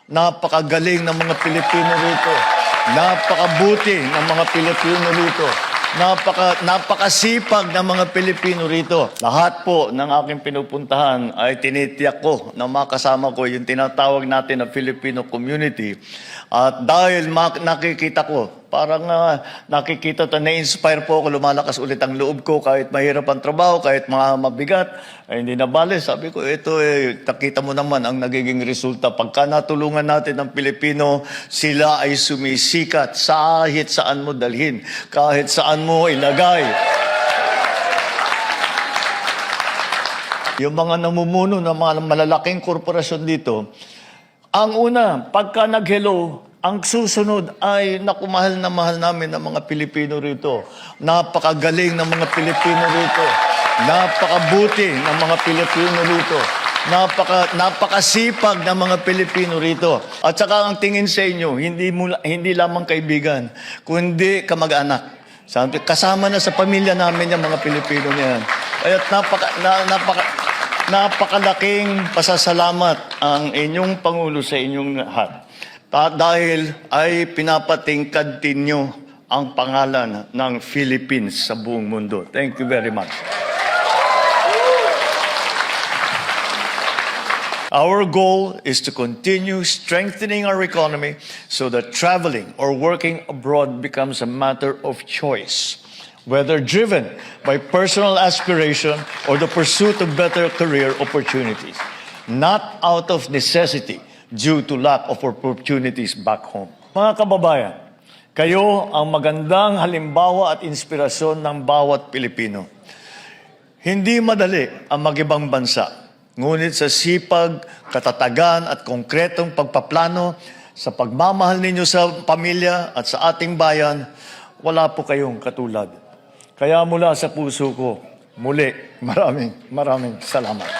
Napakagaling ng mga Pilipino rito. Napakabuti ng mga Pilipino rito. Napakasipag ng mga Pilipino rito. Lahat po ng aking pinupuntahan ay tinitiyak ko na makasama ko yung tinatawag natin na Filipino community. At dahil nakikita ko, parang nakikita at na-inspire po ako, lumalakas ulit ang loob ko kahit mahirap ang trabaho, kahit mabigat, ay hindi na bale. Sabi ko, ito nakita mo naman ang nagiging resulta. Pagka natulungan natin ang Pilipino, sila ay sumisikat kahit saan mo dalhin, kahit saan mo ilagay. Yung mga namumuno ng mga malalaking korporasyon dito, ang una, pagka nag-hello, ang susunod ay nakumahal na mahal namin ng mga Pilipino rito. Napakagaling ng mga Pilipino rito. Napakabuti ng mga Pilipino rito. Napakasipag ng mga Pilipino rito. At saka ang tingin sa inyo, hindi lamang kaibigan, kundi kamag-anak. Kasama na sa pamilya namin yung mga Pilipino niyan. Kaya napakalaking pasasalamat ang inyong Pangulo sa inyong lahat. Dahil ay pinapatingkad ninyo ang pangalan ng Philippines sa buong mundo. Thank you very much. Our goal is to continue strengthening our economy so that traveling or working abroad becomes a matter of choice, whether driven by personal aspiration or the pursuit of better career opportunities, not out of necessity due to lack of opportunities back home. Mga kababayan, kayo ang magandang halimbawa at inspirasyon ng bawat Pilipino. Hindi madali ang mag-ibang bansa, ngunit sa sipag, katatagan at konkretong pagpaplano sa pagmamahal ninyo sa pamilya at sa ating bayan, wala po kayong katulad. Kaya mula sa puso ko, muli, maraming salamat.